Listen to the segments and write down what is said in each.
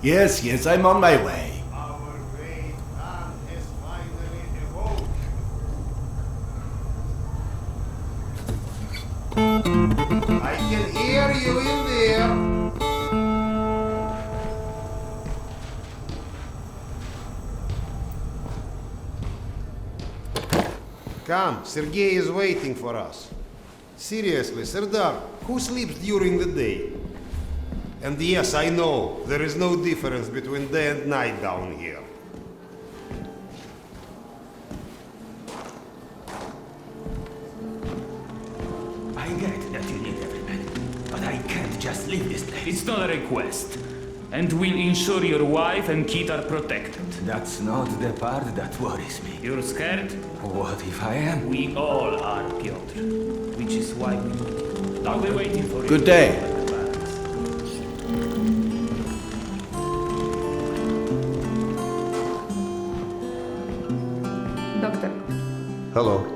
Yes, yes, I'm on my way. Our great Khan has finally awoke. I can hear you in there. Come, Sergei is waiting for us. Seriously, Serdar, who sleeps during the day? And yes, I know, there is no difference between day and night down here. I get that you need every man, but I can't just leave this place. It's not a request. And we'll ensure your wife and kid are protected. That's not the part that worries me. You're scared? What if I am? We all are, Piotr. Which is why I'll be waiting for you. Good day. Doctor, Hello.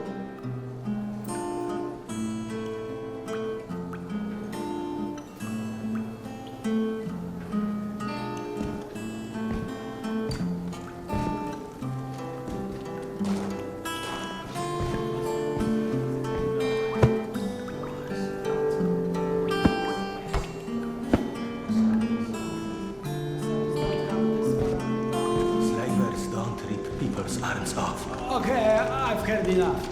Slavers don't rip people's arms off. Okay, I've heard enough.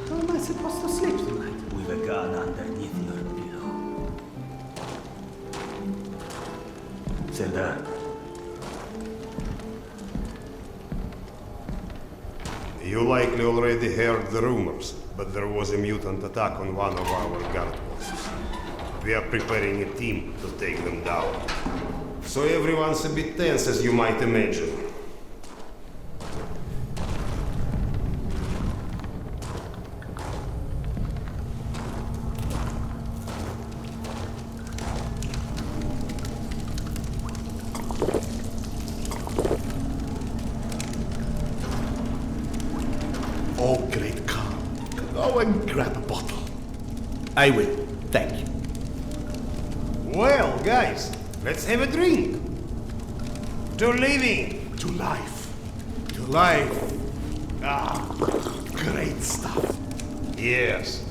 How am I supposed to sleep tonight? With a gun underneath your pillow. Serdar, You likely already heard the rumors, but there was a mutant attack on one of our guard posts. We are preparing a team to take them down. So everyone's a bit tense, as you might imagine. Oh, great Khan. Go and grab a bottle. I will. Thank you. Well, guys, let's have a drink. To living. To life. To life. Ah, great stuff. Yes.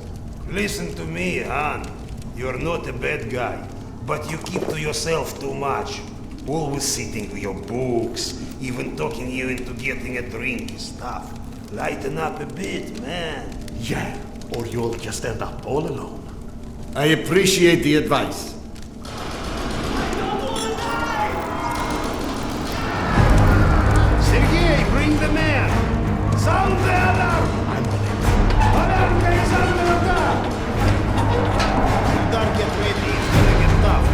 Listen to me, Han. You're not a bad guy, but you keep to yourself too much. Always sitting with your books, even talking you into getting a drink is tough. Lighten up a bit, man. Yeah, or you'll just end up all alone. I appreciate the advice. Sergei, bring the man. Sound the alarm. I'm on it. Alarm is under attack. Serdar, get ready. It's gonna get tough.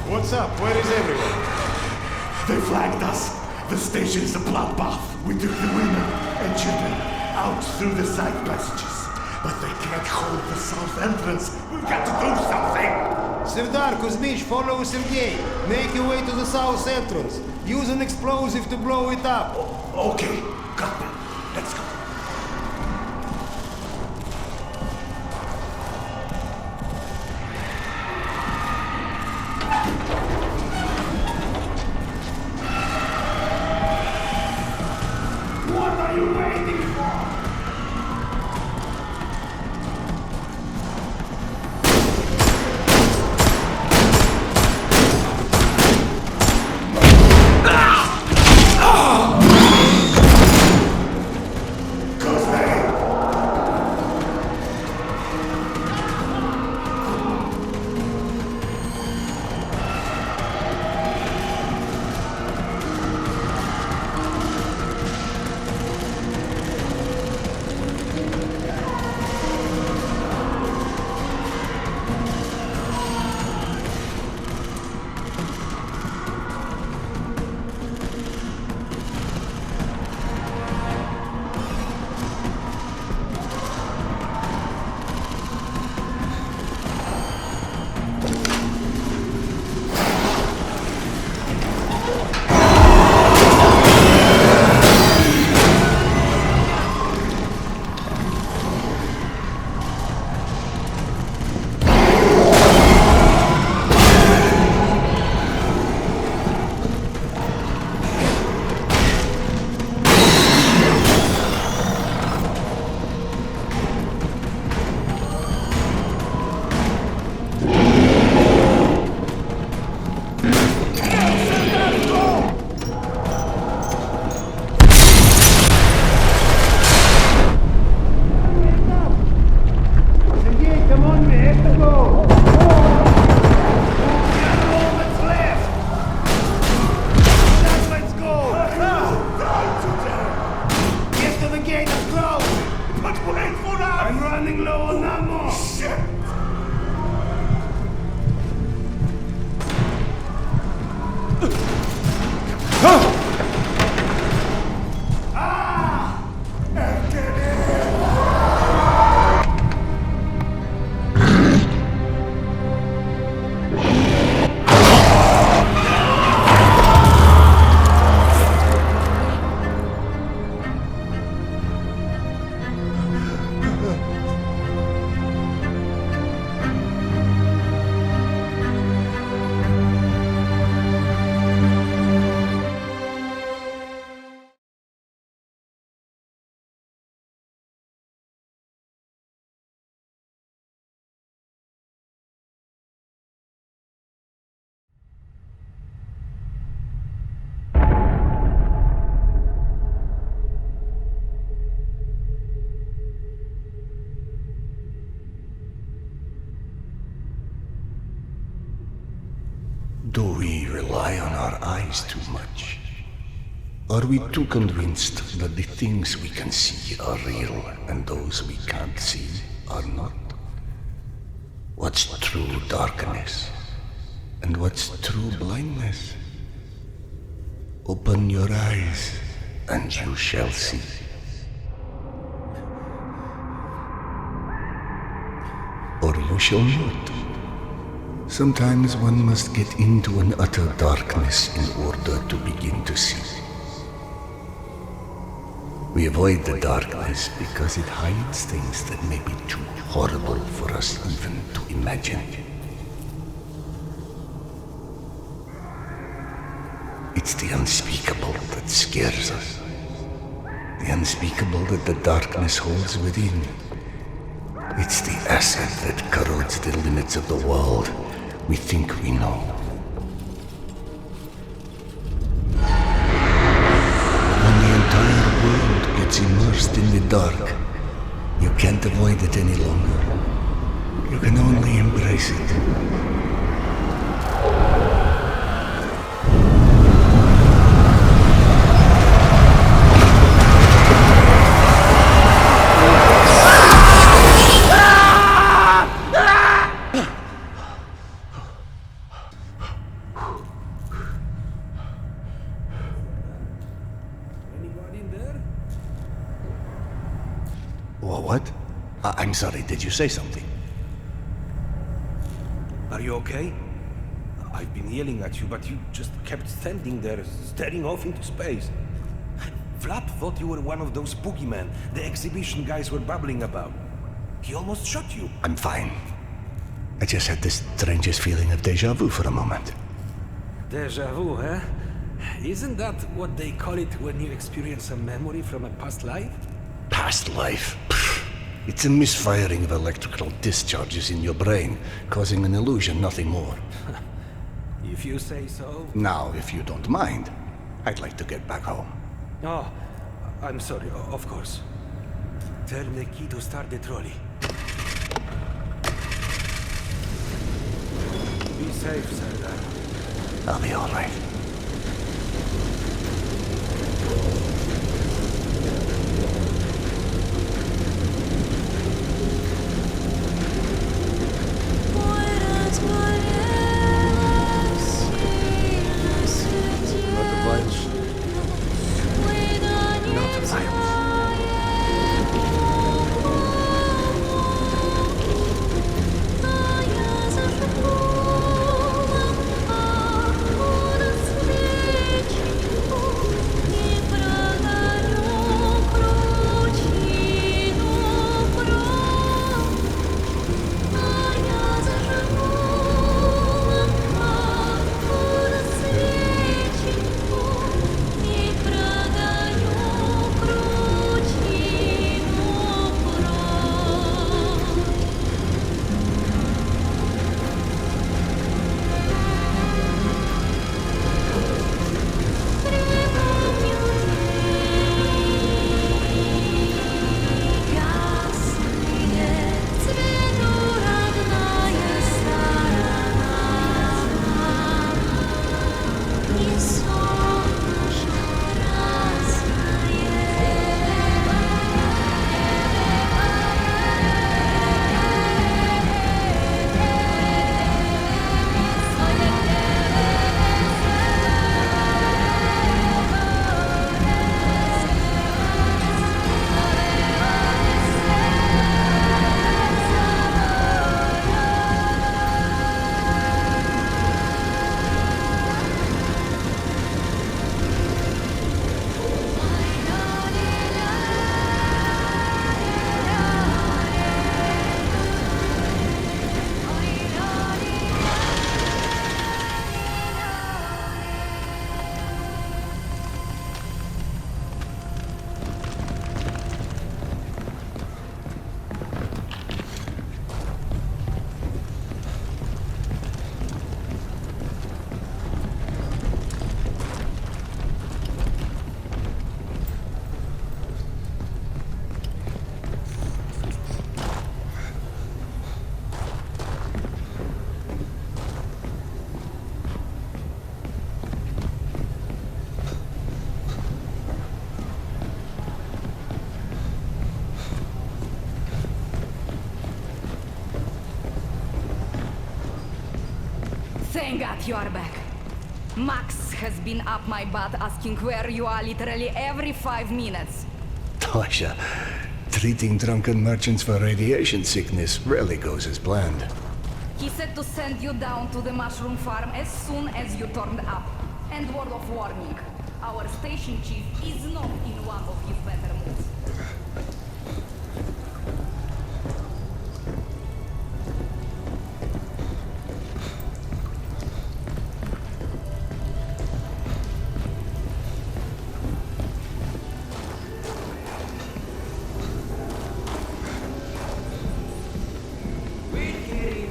What's up? Where is everyone? They flagged us. The station is a bloodbath. We took the women and children out through the side passages. But they can't hold the south entrance. We've got to do something. Serdar, Kuzmich, follow Sergei. Make your way to the south entrance. Use an explosive to blow it up. Okay, got them. Let's go. What are you waiting for? Do we rely on our eyes too much? Are we too convinced that the things we can see are real and those we can't see are not? What's true darkness and what's true blindness? Open your eyes and you shall see. Or you shall not. Sometimes one must get into an utter darkness in order to begin to see. We avoid the darkness because it hides things that may be too horrible for us even to imagine. It's the unspeakable that scares us. The unspeakable that the darkness holds within. It's the acid that corrodes the limits of the world we think we know. When the entire world gets immersed in the dark, you can't avoid it any longer. You can only embrace it. What? I'm sorry, did you say something? Are you okay? I've been yelling at you, but you just kept standing there, staring off into space. Vlad thought you were one of those boogeymen the exhibition guys were babbling about. He almost shot you. I'm fine. I just had this strangest feeling of deja vu for a moment. Deja vu, eh? Isn't that what they call it when you experience a memory from a past life? Past life? Pfft. It's a misfiring of electrical discharges in your brain, causing an illusion, nothing more. If you say so. Now, if you don't mind, I'd like to get back home. Oh, I'm sorry, of course. Turn the key to start the trolley. Be safe, Sardar. I'll be all right. Thank God you are back. Max has been up my butt asking where you are literally every 5 minutes. Tasha, treating drunken merchants for radiation sickness rarely goes as planned. He said to send you down to the mushroom farm as soon as you turned up. And word of warning, our station chief is not in one of his better moods.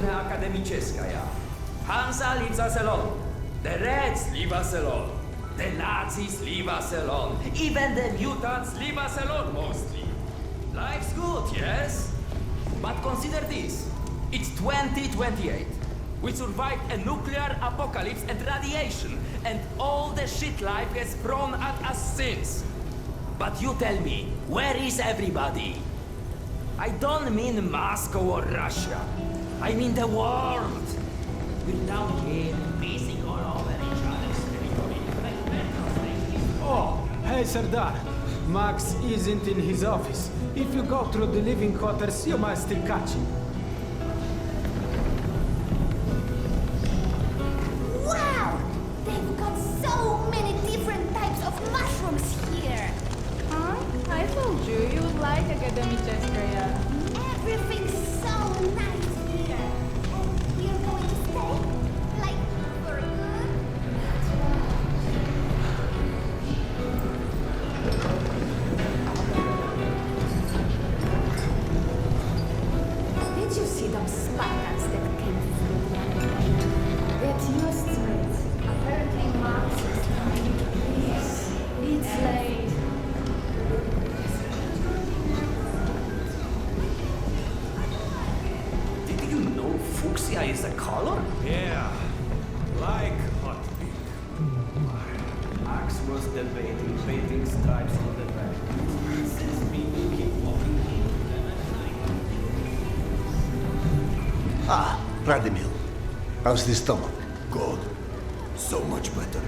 Akademическая. Hansa leaves us alone. The Reds leave us alone. The Nazis leave us alone. Even the mutants leave us alone, mostly. Life's good, yes? But consider this. It's 2028. We survived a nuclear apocalypse and radiation, and all the shit life has thrown at us since. But you tell me, where is everybody? I don't mean Moscow or Russia. I mean the world. We're down here, pissing all over each other's territory. Oh, hey Sardar. Max isn't in his office. If you go through the living quarters, you might still catch him. Wow! They've got so many different types of mushrooms here. Huh? I told you, you would like Akademическая. Everything's so nice here. And you're going to stay? Like, for good? Did you see those Spartans that came through the other day? That's your street. Apparently Max is coming. Yes, it's late. Did you know fuchsia is a color? Yeah, like hot pink. Max was debating painting stripes on the back. Since people keep walking into them at night. Ah, Vladimir. How's the stomach? God, so much better.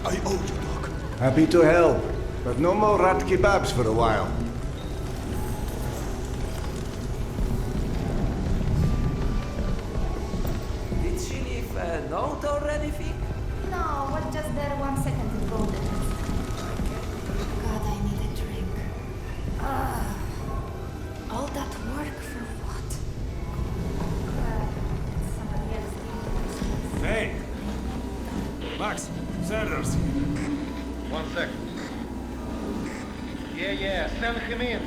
I owe you, Doc. Happy to help, but no more rat kebabs for a while. Did she leave a note or anything? No, was just there 1 second ago. God, I need a drink. All that work for what? Somebody else. Hey! Max, Sanders. 1 second. Yeah, send him in.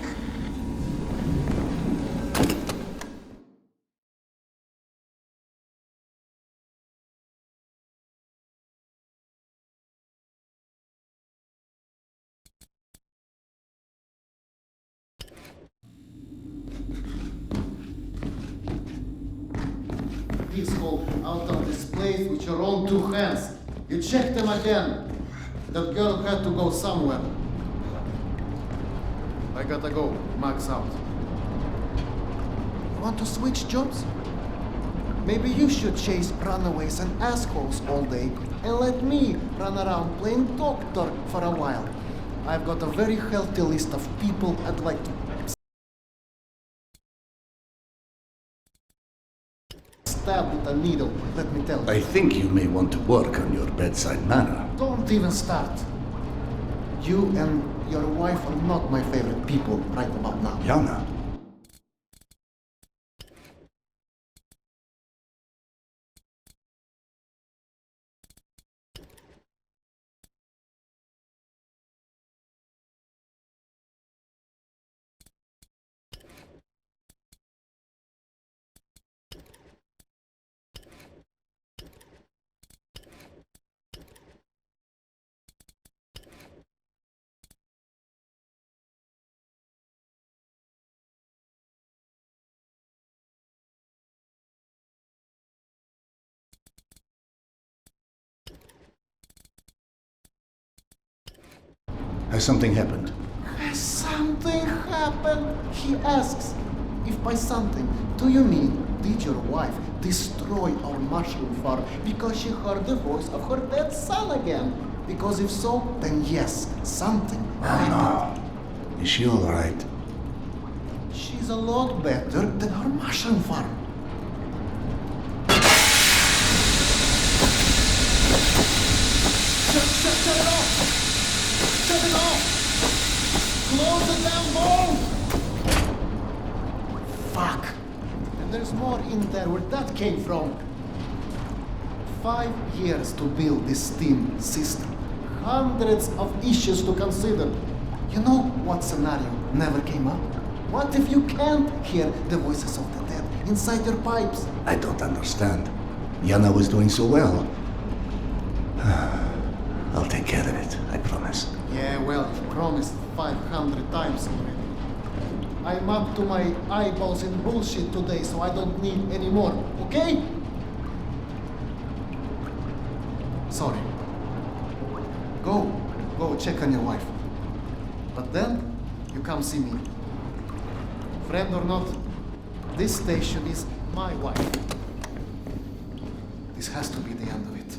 Thieves hold out of this place with your own 2 hands. You checked them again. That girl had to go somewhere. I gotta go. Max out. You want to switch jobs? Maybe you should chase runaways and assholes all day and let me run around playing doctor for a while. I've got a very healthy list of people I'd like to stab with a needle, let me tell you. I think you may want to work on your bedside manner. Don't even start. You and your wife are not my favorite people right about now. Yana. Has something happened? Something happened, he asks. If by something, do you mean Did your wife destroy our mushroom farm because she heard the voice of her dead son again? Because if so, then yes, something happened. Is she alright? She's a lot better than her mushroom farm. Shut it off! Shut it off! Close the damn bolt! Fuck! And there's more in there where that came from. 5 years to build this steam system. Hundreds of issues to consider. You know what scenario never came up? What if you can't hear the voices of the dead inside your pipes? I don't understand. Yana was doing so well. I'll take care of it, I promise. Yeah, well, you promised 500 times already. I'm up to my eyeballs in bullshit today, so I don't need any more, okay? Sorry. Go check on your wife. But then, you come see me. Friend or not, this station is my wife. This has to be the end of it.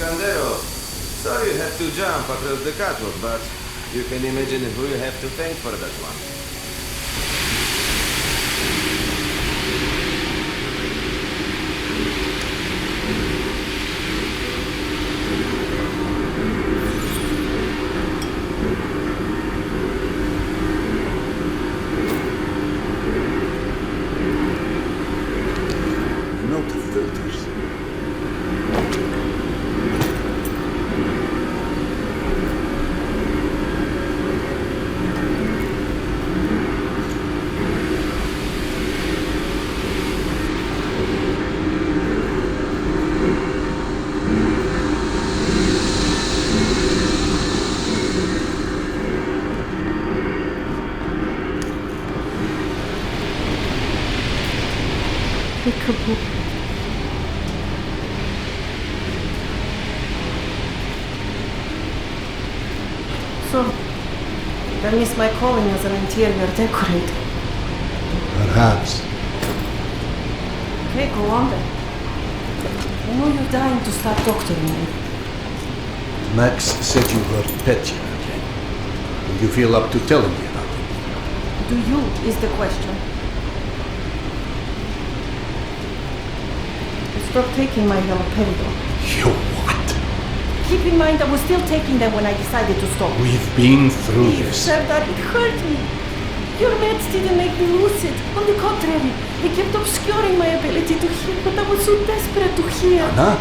Candero, sorry you had to jump across the catwalk, but you can imagine who you have to thank for that one. Note the filters. Peekaboo. So, I miss my calling as an interior decorator. Perhaps. Okay, go on then. I know you're dying to start doctoring me. Max said you heard Petya again. Do you feel up to telling me about it? Do you, is the question. Stop taking my haloperidol. You what? Keep in mind I was still taking them when I decided to stop. We've been through this. Serdar, it hurt me. Your meds didn't make me lucid. On the contrary, they kept obscuring my ability to hear, but I was so desperate to hear. Anna,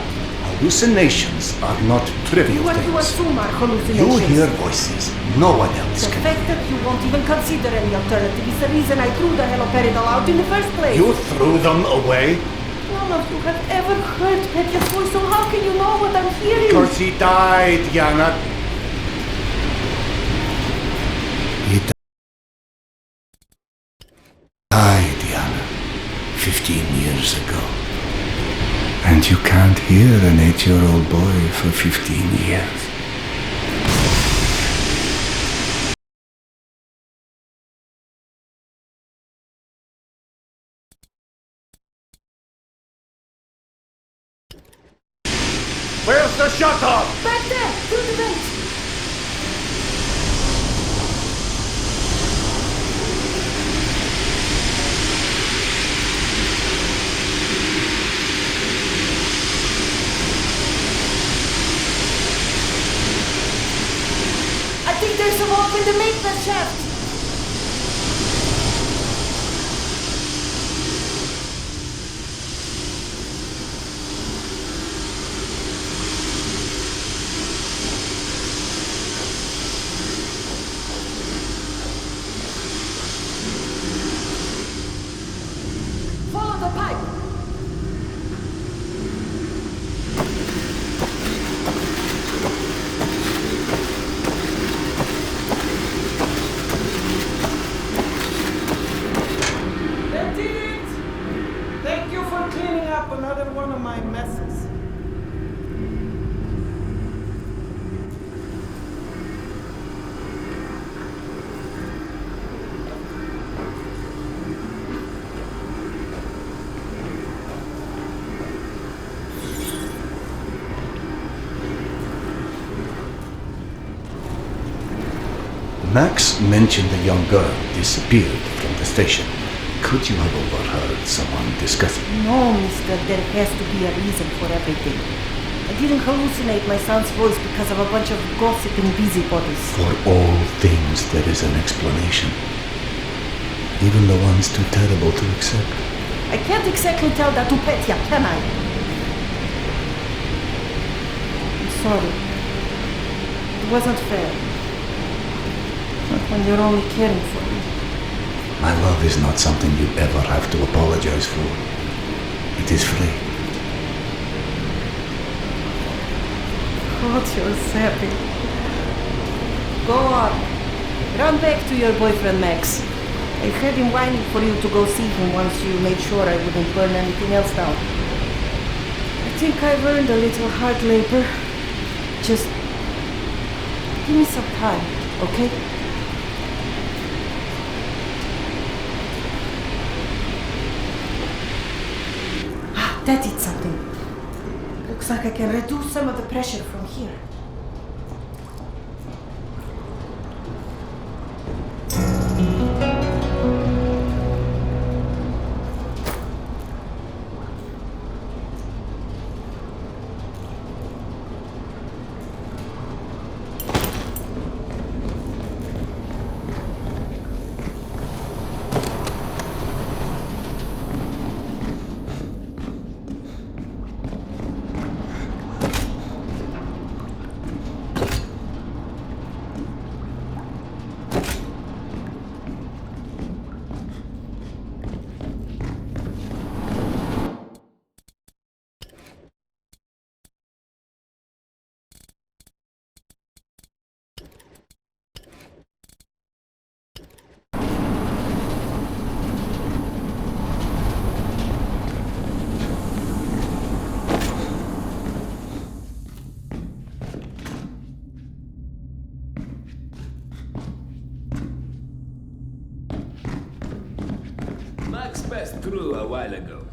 hallucinations are not trivial What you things. assume are You hallucinations. hear voices. No one else The can. fact that you won't even consider any alternative is the reason I threw the haloperidol out in the first place. You threw them away? None of you have ever heard Petya's voice, so how can you know what I'm hearing? Because he died, Yana. He died, Yana. 15 years ago. And you can't hear an 8-year-old boy for 15 years. Where's the shutter? Back there, through the vent. I think there's a hole in the maintenance shaft. Follow the pipe. That did it! Thank you for cleaning up another one of my messes. Max mentioned a young girl disappeared from the station. Could you have overheard someone discussing? No, mister, there has to be a reason for everything. I didn't hallucinate my son's voice because of a bunch of gossiping busybodies. For all things there is an explanation. Even the ones too terrible to accept. I can't exactly tell that to Petya, can I? I'm sorry. It wasn't fair. Not when you're only caring for me. My love is not something you ever have to apologize for. It is free. God, you're sappy. Go on. Run back to your boyfriend, Max. I had him whining for you to go see him once you made sure I wouldn't burn anything else down. I think I've earned a little hard labor. Just give me some time, okay? That did something. Looks Looks like I can reduce some of the pressure from here. Max passed through a while ago.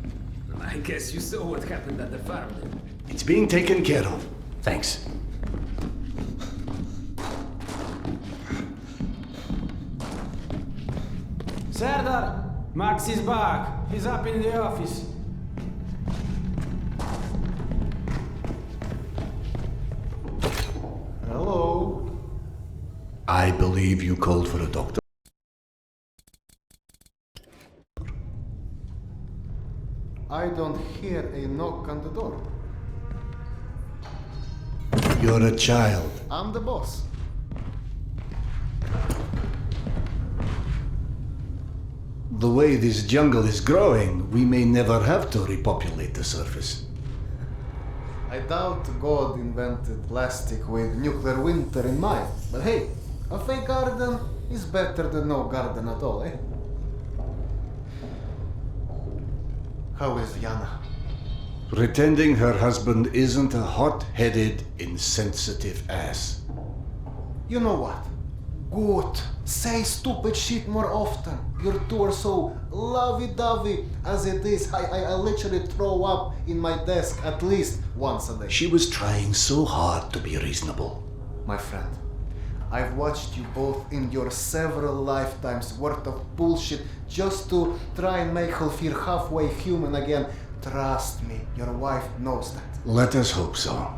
I guess you saw what happened at the farm then. It's being taken care of. Thanks. Serdar, Max is back. He's up in the office. Hello. I believe you called for a doctor. I don't hear a knock on the door. You're a child. I'm the boss. The way this jungle is growing, we may never have to repopulate the surface. I doubt God invented plastic with nuclear winter in mind. But hey, a fake garden is better than no garden at all, eh? How is Yana? Pretending her husband isn't a hot-headed, insensitive ass. You know what? Good. Say stupid shit more often. Your two are so lovey-dovey as it is. I literally throw up in my desk at least once a day. She was trying so hard to be reasonable. My friend, I've watched you both endure several lifetimes worth of bullshit just to try and make her feel halfway human again. Trust me, your wife knows that. Let us hope so.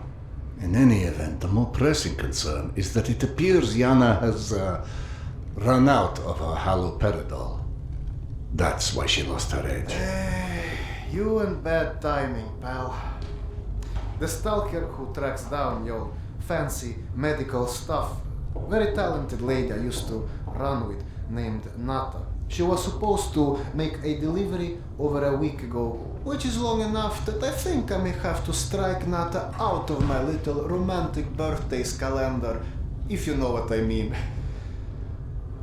In any event, the more pressing concern is that it appears Yana has run out of her haloperidol. That's why she lost her edge. You and bad timing, pal. The stalker who tracks down your fancy medical stuff, very talented lady I used to run with, named Nata. She was supposed to make a delivery over a week ago, which is long enough that I think I may have to strike Nata out of my little romantic birthdays calendar, if you know what I mean.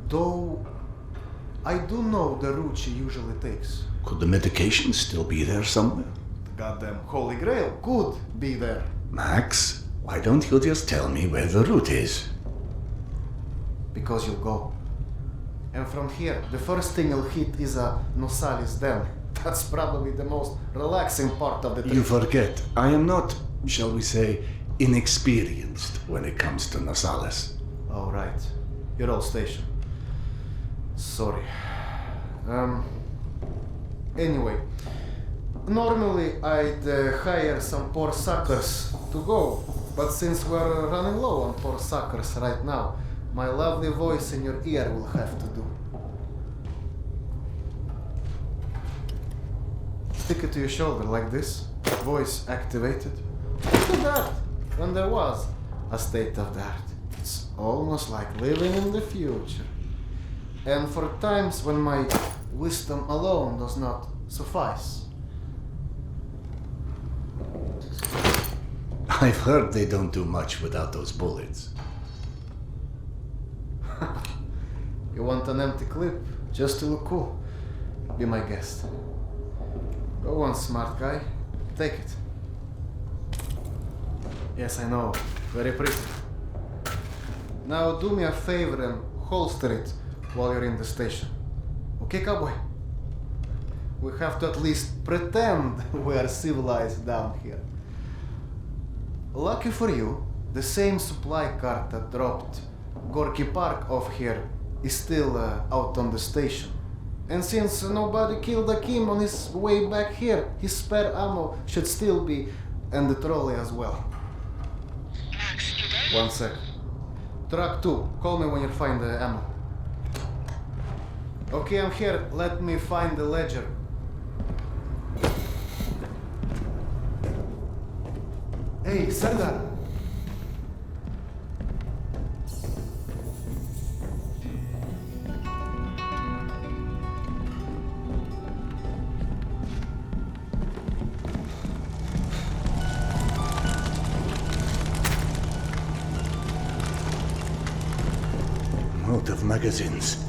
Though, I do know the route she usually takes. Could the medication still be there somewhere? The goddamn Holy Grail could be there. Max, why don't you just tell me where the route is? Because you'll go. And from here, the first thing you'll hit is a Nosalis Den. That's probably the most relaxing part of the trip. You forget, I am not, shall we say, inexperienced when it comes to Nosalis. Oh, right. You're all stationed. Sorry. Anyway, normally I'd hire some poor suckers to go, but since we're running low on poor suckers right now, my lovely voice in your ear will have to do. Stick it to your shoulder like this, voice activated. Look at that, when there was a state of the art. It's almost like living in the future. And for times when my wisdom alone does not suffice. I've heard they don't do much without those bullets. You want an empty clip just to look cool? Be my guest. Go on, smart guy. Take it. Yes, I know. Very pretty. Now do me a favor and holster it while you're in the station. Okay, cowboy? We have to at least pretend we are civilized down here. Lucky for you, the same supply cart that dropped Gorky Park off here is still out on the station. And since nobody killed Akim on his way back here, his spare ammo should still be in the trolley as well. 1 sec. Truck 2, call me when you find the ammo. Okay, I'm here. Let me find the ledger. Hey, Sardar! Out of magazines.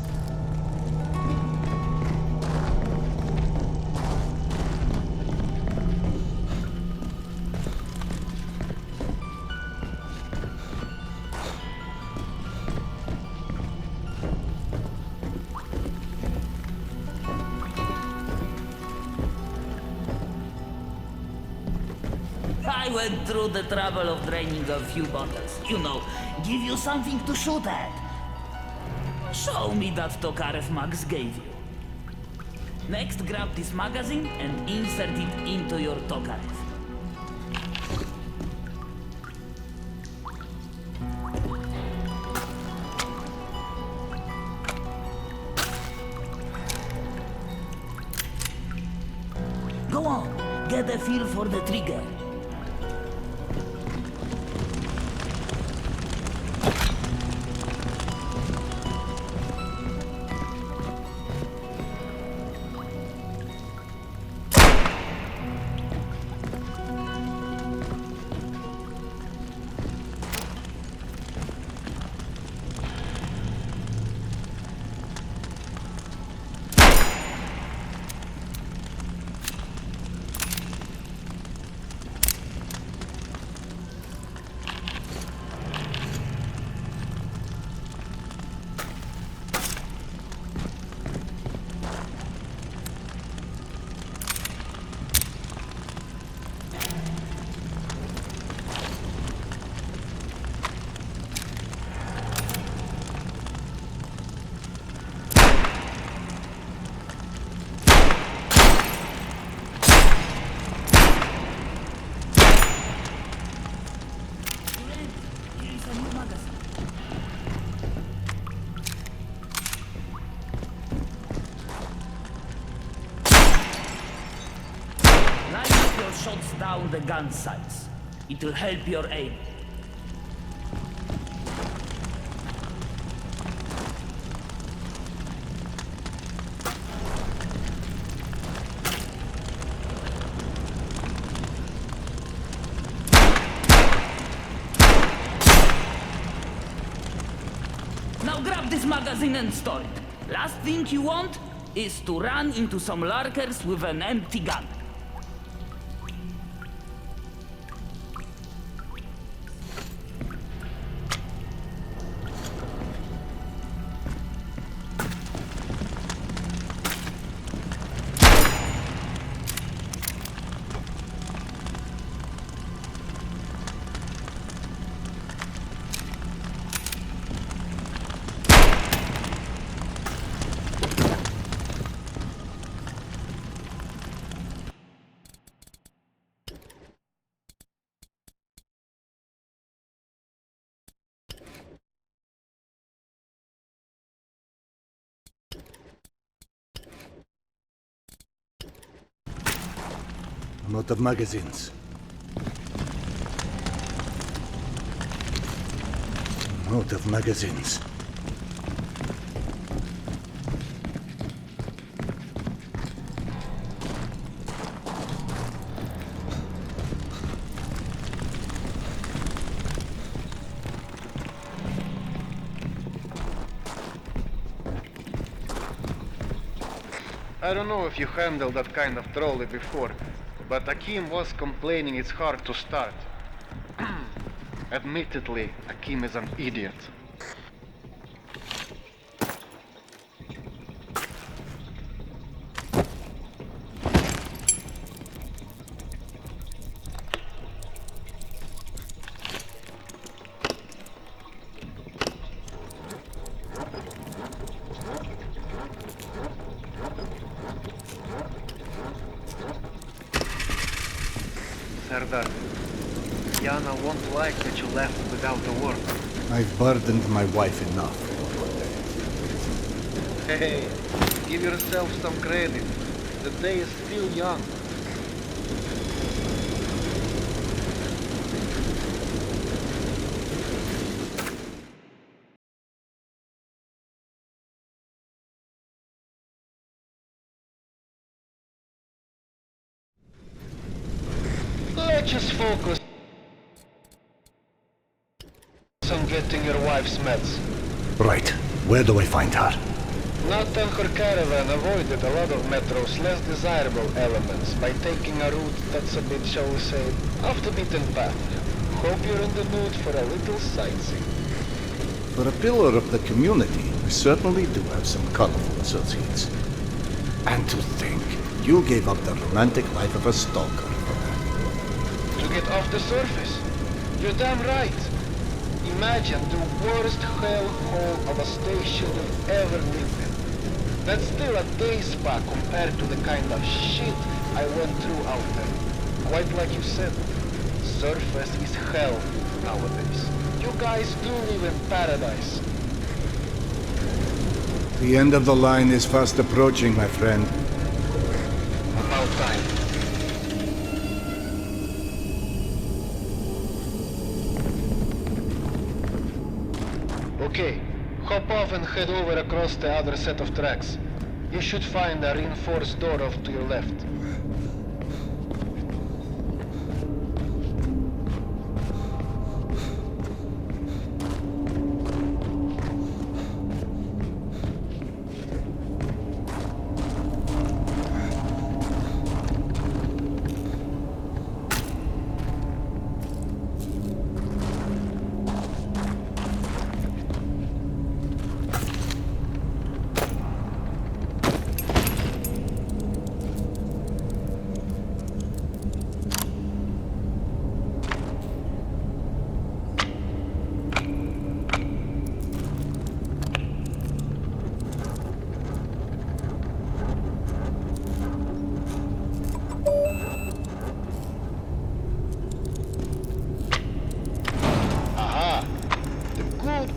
I went through the trouble of draining a few bottles. You know, give you something to shoot at. Show me that Tokarev Max gave you. Next, grab this magazine and insert it into your Tokarev. Go on, get a feel for the trigger. Shots down the gun sights. It will help your aim. Now grab this magazine and store it. Last thing you want is to run into some lurkers with an empty gun. I'm out of magazines. I'm out of magazines. I don't know if you handled that kind of trolley before, but Akim was complaining it's hard to start. Admittedly, Akim is an idiot. Sardar. Yana won't like that you left without a word. I've burdened my wife enough. Hey, give yourself some credit. The day is still young. Let's just focus on getting your wife's meds. Right. Where do I find her? Nathan her caravan avoided a lot of Metro's less desirable elements by taking a route that's a bit, shall we say, off the beaten path. Hope you're in the mood for a little sightseeing. For a pillar of the community, we certainly do have some colorful associates. And to think, you gave up the romantic life of a stalker for that. To get off the surface? You're damn right. Imagine the worst hellhole of a station you've ever lived in. That's still a day spa compared to the kind of shit I went through out there. Quite like you said, surface is hell nowadays. You guys do live in paradise. The end of the line is fast approaching, my friend. About time. Okay, hop off and head over across the other set of tracks. You should find a reinforced door off to your left.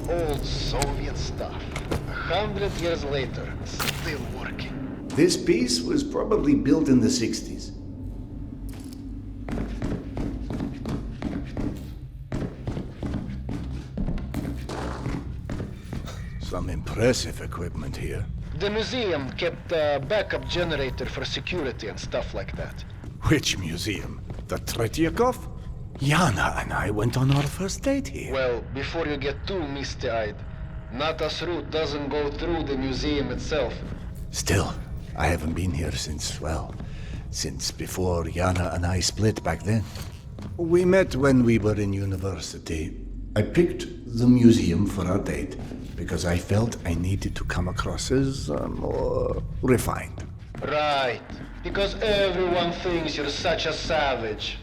Old Soviet stuff. 100 years later, still working. This piece was probably built in the 60s. Some impressive equipment here. The museum kept a backup generator for security and stuff like that. Which museum? The Tretyakov? Yana and I went on our first date here. Well, before you get too misty-eyed, Nata's route doesn't go through the museum itself. Still, I haven't been here since, well, since before Yana and I split back then. We met when we were in university. I picked the museum for our date because I felt I needed to come across as more refined. Right, because everyone thinks you're such a savage.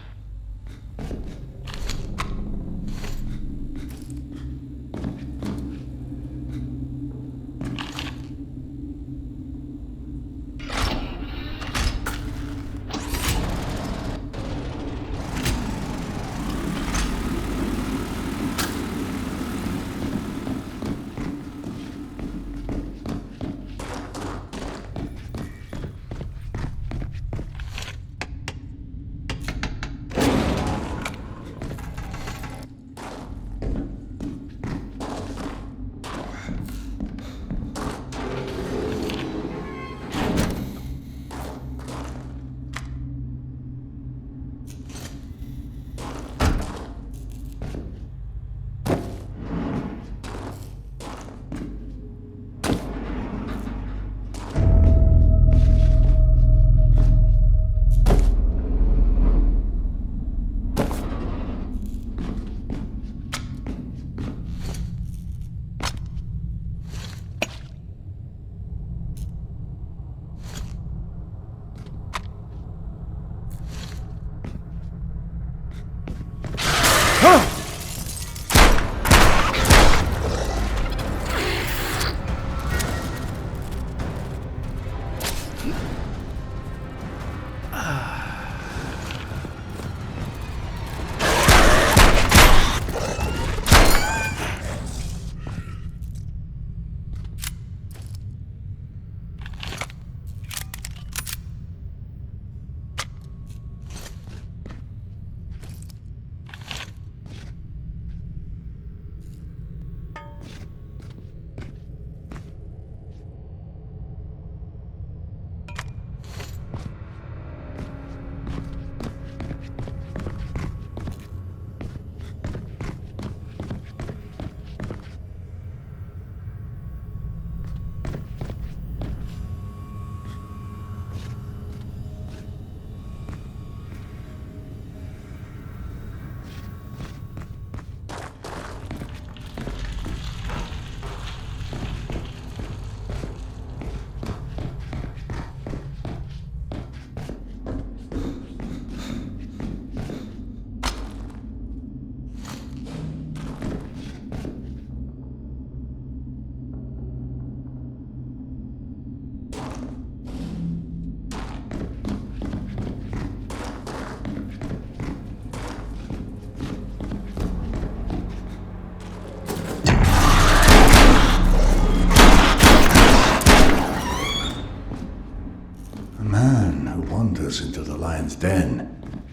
us into the lion's den.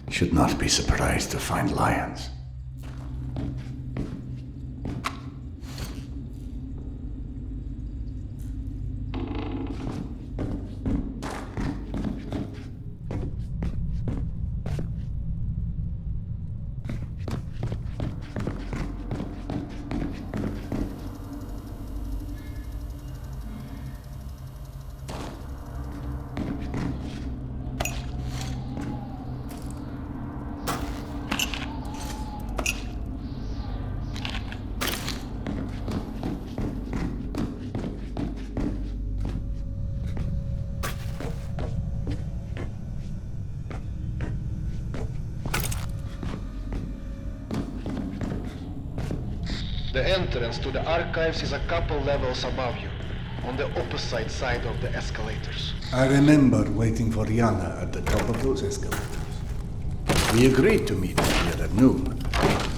Should not be surprised to find lions. The entrance to the archives is a couple levels above you, on the opposite side of the escalators. I remember waiting for Yana at the top of those escalators. We agreed to meet here at noon.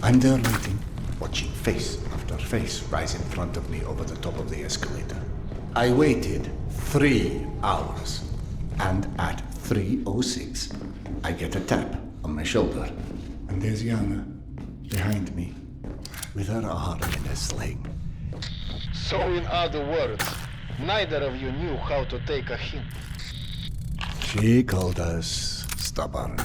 I'm there waiting, watching face after face rise in front of me over the top of the escalator. I waited 3 hours, and at 3:06, I get a tap on my shoulder. And there's Yana, behind me, with her arm in a sling. So in other words, neither of you knew how to take a hint. She called us stubborn.